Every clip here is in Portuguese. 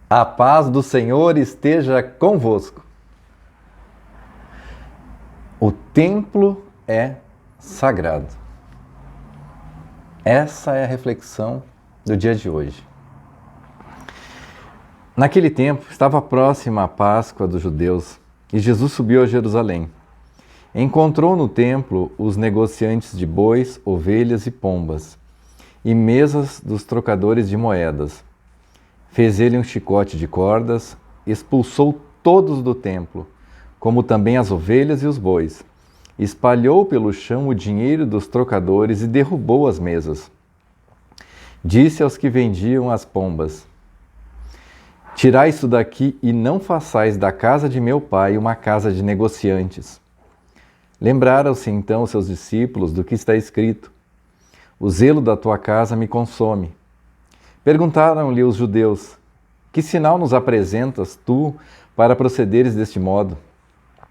A paz do Senhor esteja convosco. O templo é sagrado. Essa é a reflexão do dia de hoje. Naquele tempo, estava próxima a Páscoa dos judeus e Jesus subiu a Jerusalém. Encontrou no templo os negociantes de bois, ovelhas e pombas, e mesas dos trocadores de moedas. Fez ele um chicote de cordas, expulsou todos do templo, como também as ovelhas e os bois. Espalhou pelo chão o dinheiro dos trocadores e derrubou as mesas. Disse aos que vendiam as pombas: Tirai isso daqui e não façais da casa de meu pai uma casa de negociantes. Lembraram-se então seus discípulos do que está escrito: O zelo da tua casa me consome. Perguntaram-lhe os judeus: Que sinal nos apresentas tu para procederes deste modo?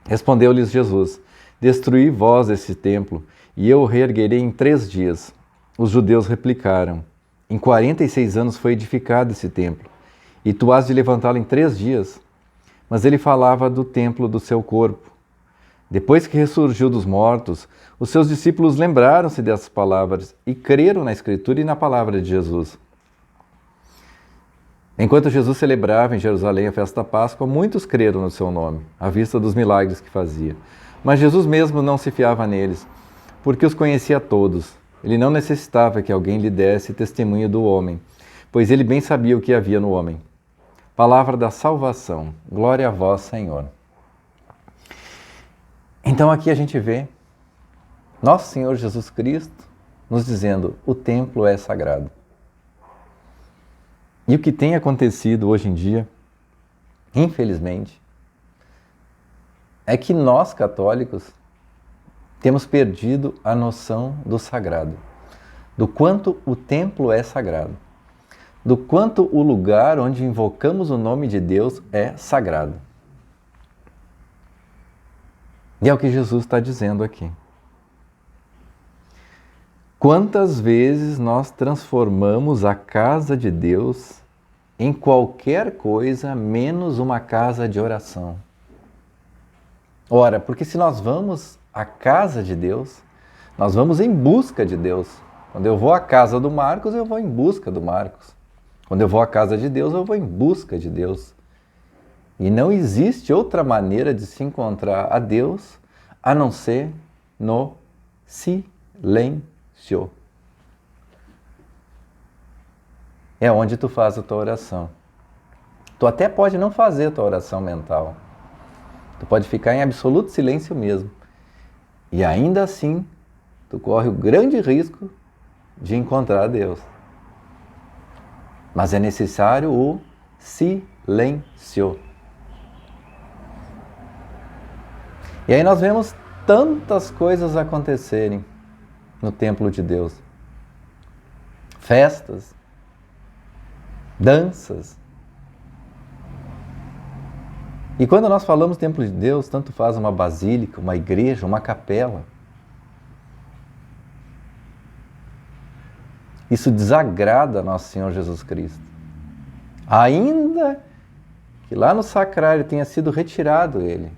Respondeu-lhes Jesus: Destruí vós esse templo, e eu o reerguerei em 3 dias. Os judeus replicaram: Em 46 anos foi edificado esse templo, e tu has de levantá-lo em 3 dias. Mas ele falava do templo do seu corpo. Depois que ressurgiu dos mortos, os seus discípulos lembraram-se dessas palavras e creram na Escritura e na palavra de Jesus. Enquanto Jesus celebrava em Jerusalém a festa da Páscoa, muitos creram no seu nome, à vista dos milagres que fazia. Mas Jesus mesmo não se fiava neles, porque os conhecia todos. Ele não necessitava que alguém lhe desse testemunho do homem, pois ele bem sabia o que havia no homem. Palavra da salvação. Glória a vós, Senhor. Então aqui a gente vê nosso Senhor Jesus Cristo nos dizendo: o templo é sagrado. E o que tem acontecido hoje em dia, infelizmente, é que nós católicos temos perdido a noção do sagrado, do quanto o templo é sagrado, do quanto o lugar onde invocamos o nome de Deus é sagrado. E é o que Jesus está dizendo aqui. Quantas vezes nós transformamos a casa de Deus em qualquer coisa menos uma casa de oração? Ora, porque se nós vamos à casa de Deus, nós vamos em busca de Deus. Quando eu vou à casa do Marcos, eu vou em busca do Marcos. Quando eu vou à casa de Deus, eu vou em busca de Deus. E não existe outra maneira de se encontrar a Deus a não ser no silêncio. É onde tu faz a tua oração. Tu até pode não fazer a tua oração mental. Tu pode ficar em absoluto silêncio mesmo. E ainda assim, tu corre o grande risco de encontrar Deus. Mas é necessário o silêncio. E aí nós vemos tantas coisas acontecerem no templo de Deus. Festas, danças. E quando nós falamos templo de Deus, tanto faz uma basílica, uma igreja, uma capela. Isso desagrada a nosso Senhor Jesus Cristo. Ainda que lá no sacrário tenha sido retirado ele,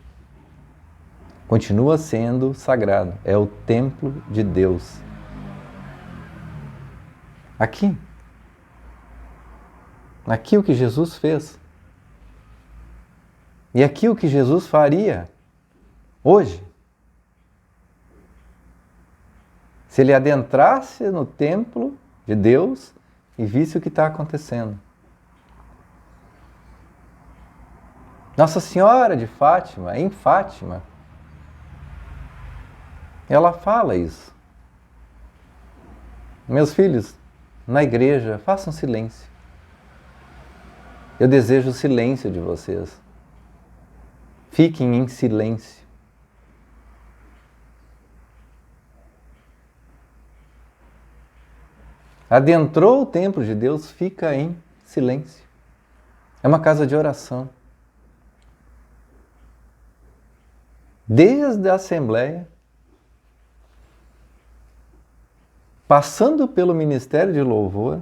continua sendo sagrado. É o templo de Deus. Aqui o que Jesus fez. E aqui o que Jesus faria hoje. Se ele adentrasse no templo de Deus e visse o que está acontecendo. Nossa Senhora de Fátima, em Fátima, ela fala isso. Meus filhos, na igreja, façam silêncio. Eu desejo o silêncio de vocês. Fiquem em silêncio. Adentrou o templo de Deus, fica em silêncio. É uma casa de oração. Desde a Assembleia, passando pelo Ministério de Louvor,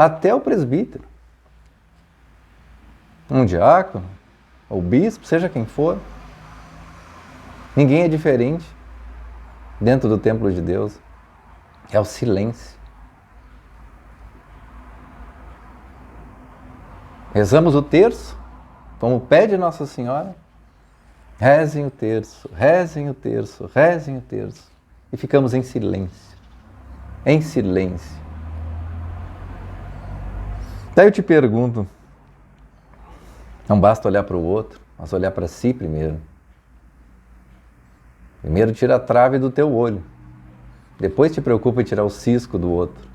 Até o presbítero. Um diácono, ou bispo, seja quem for. Ninguém é diferente dentro do templo de Deus. É o silêncio. Rezamos o terço, como pede Nossa Senhora. Rezem o terço, rezem o terço, rezem o terço. E ficamos em silêncio. Em silêncio. Daí eu te pergunto, não basta olhar para o outro, mas olhar para si primeiro. Primeiro tira a trave do teu olho. Depois te preocupa em tirar o cisco do outro,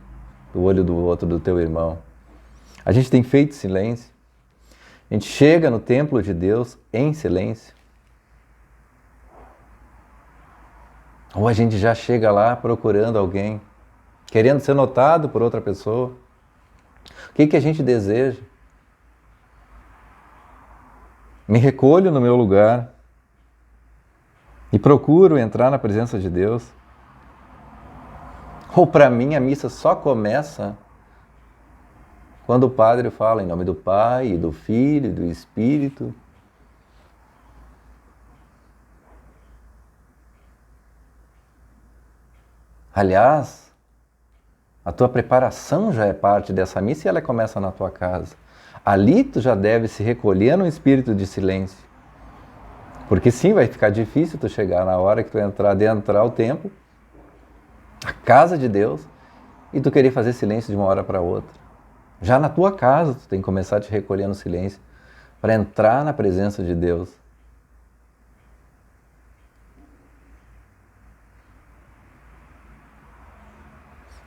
do olho do outro, do teu irmão. A gente tem feito silêncio. A gente chega no templo de Deus em silêncio. Ou a gente já chega lá procurando alguém, querendo ser notado por outra pessoa. O que a gente deseja? Me recolho no meu lugar e procuro entrar na presença de Deus. Ou para mim a missa só começa quando o padre fala em nome do Pai, e do Filho e do Espírito. Aliás, a tua preparação já é parte dessa missa e ela começa na tua casa. Ali tu já deve se recolher num espírito de silêncio. Porque sim, vai ficar difícil tu chegar na hora que tu adentrar o templo, a casa de Deus, e tu querer fazer silêncio de uma hora para outra. Já na tua casa tu tem que começar a te recolher no silêncio para entrar na presença de Deus.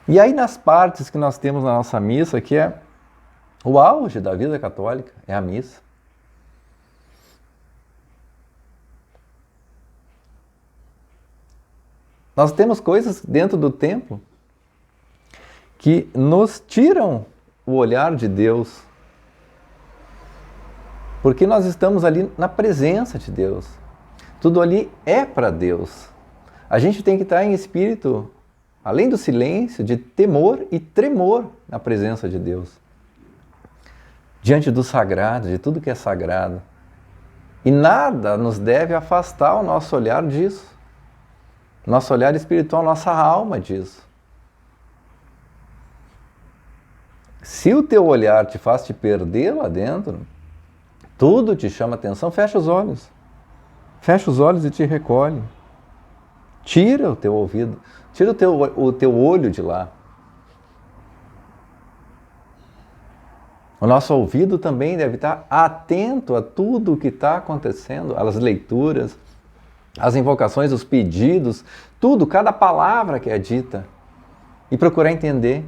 E aí nas partes que nós temos na nossa missa, que é o auge da vida católica, é a missa. Nós temos coisas dentro do templo que nos tiram o olhar de Deus, porque nós estamos ali na presença de Deus. Tudo ali é para Deus. A gente tem que estar em espírito, além do silêncio, de temor e tremor na presença de Deus. Diante do sagrado, de tudo que é sagrado. E nada nos deve afastar o nosso olhar disso. Nosso olhar espiritual, nossa alma disso. Se o teu olhar te faz te perder lá dentro, tudo te chama atenção, fecha os olhos. Fecha os olhos e te recolhe. Tira o teu ouvido, tira o teu olho de lá. O nosso ouvido também deve estar atento a tudo o que está acontecendo, às leituras, às invocações, os pedidos, tudo, cada palavra que é dita. E procurar entender.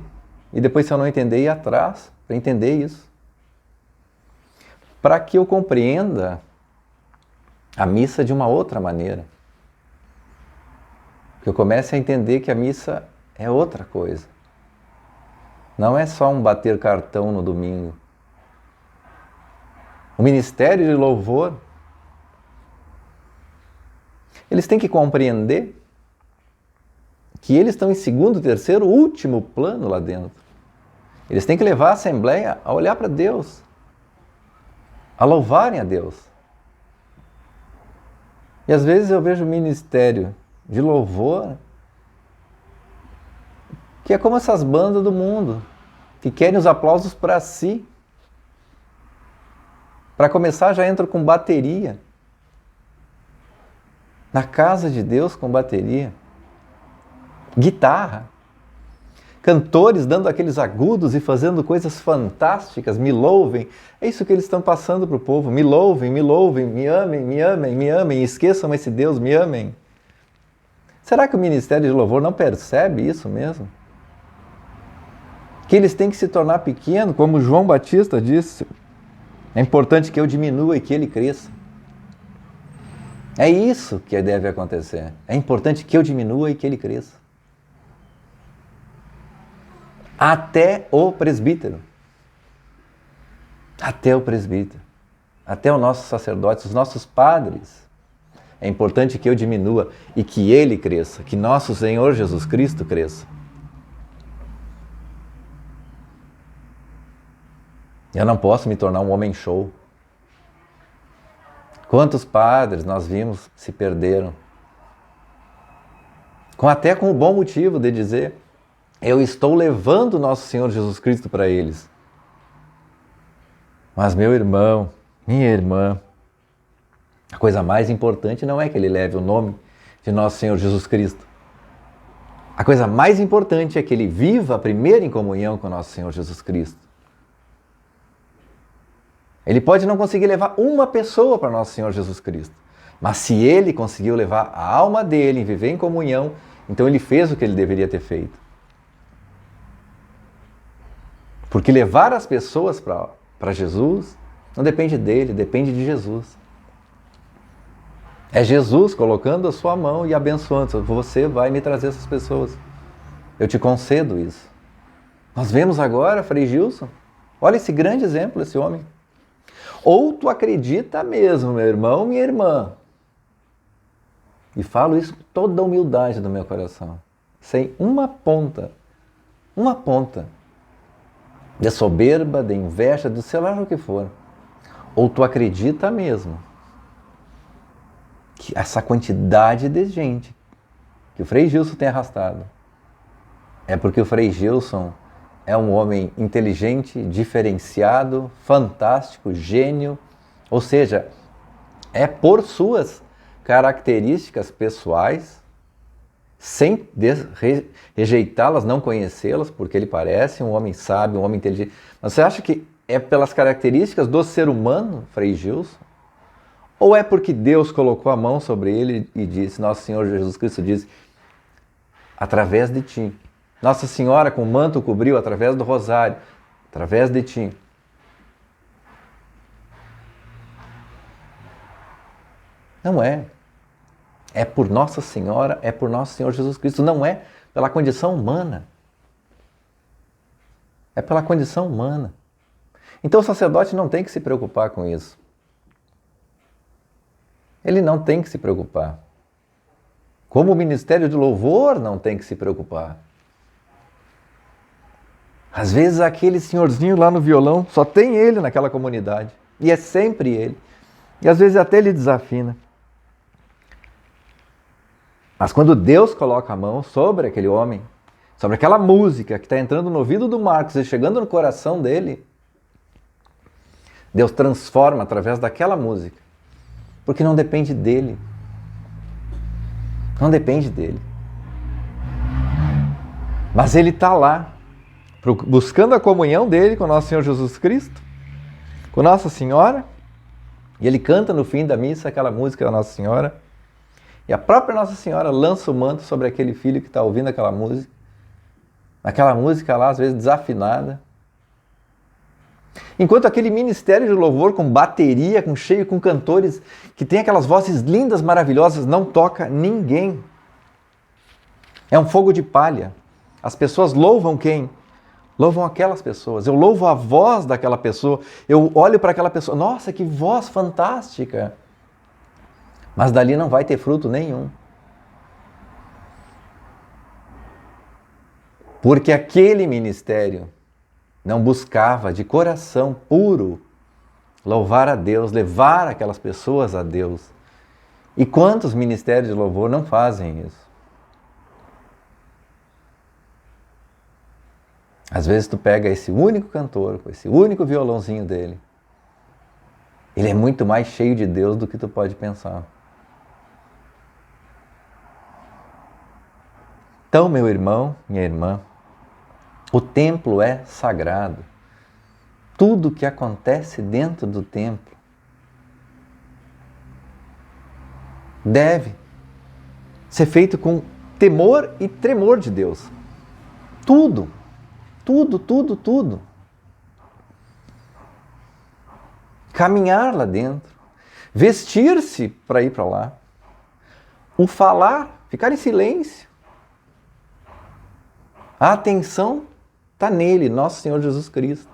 E depois, se eu não entender, ir atrás para entender isso. Para que eu compreenda a missa de uma outra maneira. Que eu comece a entender que a missa é outra coisa. Não é só um bater cartão no domingo. O ministério de louvor, eles têm que compreender que eles estão em segundo, terceiro, último plano lá dentro. Eles têm que levar a Assembleia a olhar para Deus, a louvarem a Deus. E às vezes eu vejo o ministério de louvor que é como essas bandas do mundo, que querem os aplausos para si. Para começar, já entram com bateria. Na casa de Deus, com bateria. Guitarra. Cantores dando aqueles agudos e fazendo coisas fantásticas. Me louvem. É isso que eles estão passando para o povo. Me louvem, me louvem, me amem, me amem, me amem. Esqueçam esse Deus, me amem. Será que o Ministério de Louvor não percebe isso mesmo? Que eles têm que se tornar pequeno, como João Batista disse. É importante que eu diminua e que ele cresça. É isso que deve acontecer. É importante que eu diminua e que ele cresça. Até o presbítero. Até o presbítero. Até os nossos sacerdotes, os nossos padres. É importante que eu diminua e que ele cresça. Que nosso Senhor Jesus Cristo cresça. Eu não posso me tornar um homem show. Quantos padres nós vimos se perderam? Até com o bom motivo de dizer, eu estou levando o nosso Senhor Jesus Cristo para eles. Mas meu irmão, minha irmã, a coisa mais importante não é que ele leve o nome de nosso Senhor Jesus Cristo. A coisa mais importante é que ele viva primeiro em comunhão com nosso Senhor Jesus Cristo. Ele pode não conseguir levar uma pessoa para nosso Senhor Jesus Cristo, mas se ele conseguiu levar a alma dele e viver em comunhão, então ele fez o que ele deveria ter feito. Porque levar as pessoas para Jesus não depende dele, depende de Jesus. É Jesus colocando a sua mão e abençoando. Você vai me trazer essas pessoas. Eu te concedo isso. Nós vemos agora Frei Gilson. Olha esse grande exemplo, esse homem. Ou tu acredita mesmo, meu irmão, minha irmã. E falo isso com toda a humildade do meu coração. Sem uma ponta de soberba, de inveja, de sei lá o que for. Ou tu acredita mesmo que essa quantidade de gente que o Frei Gilson tem arrastado é porque o Frei Gilson é um homem inteligente, diferenciado, fantástico, gênio, ou seja, é por suas características pessoais, sem rejeitá-las, não conhecê-las, porque ele parece um homem sábio, um homem inteligente. Mas você acha que é pelas características do ser humano, Frei Gilson? Ou é porque Deus colocou a mão sobre ele e disse, Nosso Senhor Jesus Cristo disse, através de ti. Nossa Senhora com o manto cobriu através do rosário, através de ti. Não é. É por Nossa Senhora, é por Nosso Senhor Jesus Cristo. Não é pela condição humana. É pela condição humana. Então o sacerdote não tem que se preocupar com isso. Ele não tem que se preocupar. Como o ministério de louvor não tem que se preocupar. Às vezes aquele senhorzinho lá no violão, só tem ele naquela comunidade. E é sempre ele. E às vezes até ele desafina. Mas quando Deus coloca a mão sobre aquele homem, sobre aquela música que está entrando no ouvido do Marcos e chegando no coração dele, Deus transforma através daquela música. Porque não depende dele. Não depende dele. Mas ele está lá, buscando a comunhão dele com Nosso Senhor Jesus Cristo, com Nossa Senhora, e ele canta no fim da missa aquela música da Nossa Senhora, e a própria Nossa Senhora lança o manto sobre aquele filho que está ouvindo aquela música lá, às vezes desafinada. Enquanto aquele ministério de louvor com bateria, com cantores que tem aquelas vozes lindas, maravilhosas, não toca ninguém. É um fogo de palha. As pessoas louvam quem? Louvam aquelas pessoas. Eu louvo a voz daquela pessoa. Eu olho para aquela pessoa. Nossa, que voz fantástica! Mas dali não vai ter fruto nenhum. Porque aquele ministério não buscava de coração puro louvar a Deus, levar aquelas pessoas a Deus. E quantos ministérios de louvor não fazem isso? Às vezes tu pega esse único cantor, com esse único violãozinho dele. Ele é muito mais cheio de Deus do que tu pode pensar. Então, meu irmão, minha irmã, o templo é sagrado. Tudo que acontece dentro do templo deve ser feito com temor e tremor de Deus. Tudo. Caminhar lá dentro, vestir-se para ir para lá, o falar, ficar em silêncio. A atenção está nele, Nosso Senhor Jesus Cristo.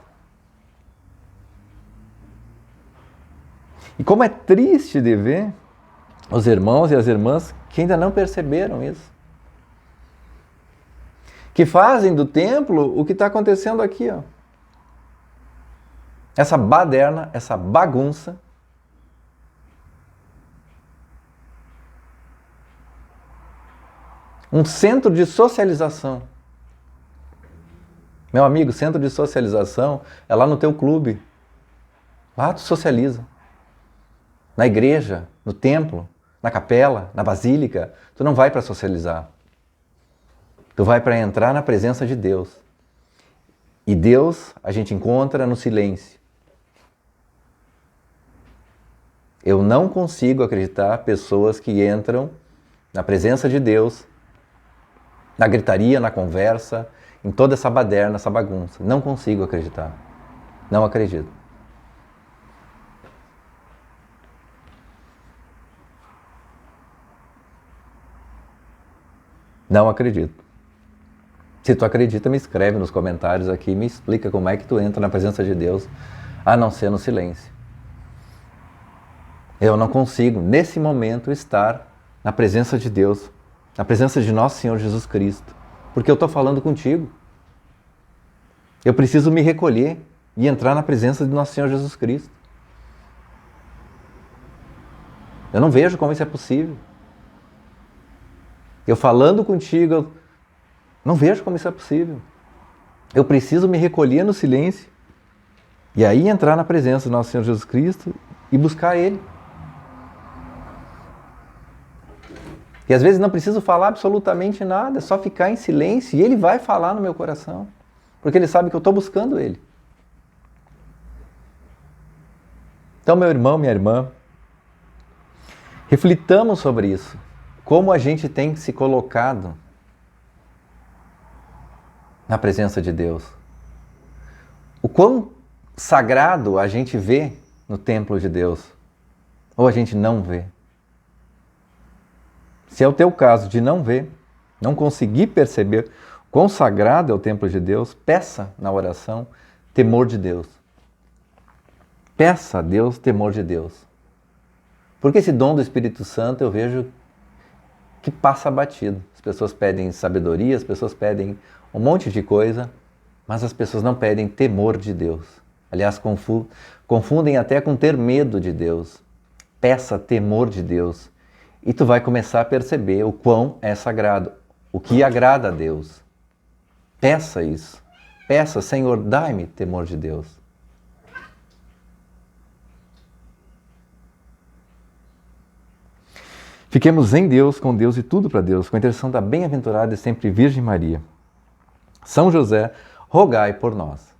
E como é triste de ver os irmãos e as irmãs que ainda não perceberam isso. Que fazem do templo o que está acontecendo aqui, ó. essa baderna, essa bagunça, um centro de socialização. Meu amigo, centro de socialização é lá no teu clube. Lá tu socializa. Na igreja, no templo, na capela, na basílica, tu não vai para socializar. Tu vai para entrar na presença de Deus. E Deus a gente encontra no silêncio. Eu não consigo acreditar pessoas que entram na presença de Deus, na gritaria, na conversa, em toda essa baderna, essa bagunça. Não consigo acreditar. Não acredito. Não acredito. Se tu acredita, me escreve nos comentários aqui e me explica como é que tu entra na presença de Deus, a não ser no silêncio. Eu não consigo, nesse momento, estar na presença de Deus, na presença de nosso Senhor Jesus Cristo, porque eu estou falando contigo. Eu preciso me recolher e entrar na presença de nosso Senhor Jesus Cristo. Eu não vejo como isso é possível. Eu falando contigo, eu não vejo como isso é possível. Eu preciso me recolher no silêncio e aí entrar na presença do nosso Senhor Jesus Cristo e buscar Ele. E às vezes não preciso falar absolutamente nada, é só ficar em silêncio e Ele vai falar no meu coração, porque Ele sabe que eu estou buscando Ele. Então, meu irmão, minha irmã, reflitamos sobre isso. Como a gente tem se colocado na presença de Deus. O quão sagrado a gente vê no templo de Deus, ou a gente não vê. Se é o teu caso de não ver, não conseguir perceber quão sagrado é o templo de Deus, peça na oração temor de Deus. Peça a Deus temor de Deus. Porque esse dom do Espírito Santo eu vejo que passa batido. As pessoas pedem sabedoria, as pessoas pedem um monte de coisa, mas as pessoas não pedem temor de Deus. Aliás, confundem até com ter medo de Deus. Peça temor de Deus. E tu vai começar a perceber o quão é sagrado, o que agrada a Deus. Peça isso. Peça, Senhor, dai-me temor de Deus. Fiquemos em Deus, com Deus e tudo para Deus, com a intercessão da bem-aventurada e sempre Virgem Maria. São José, rogai por nós.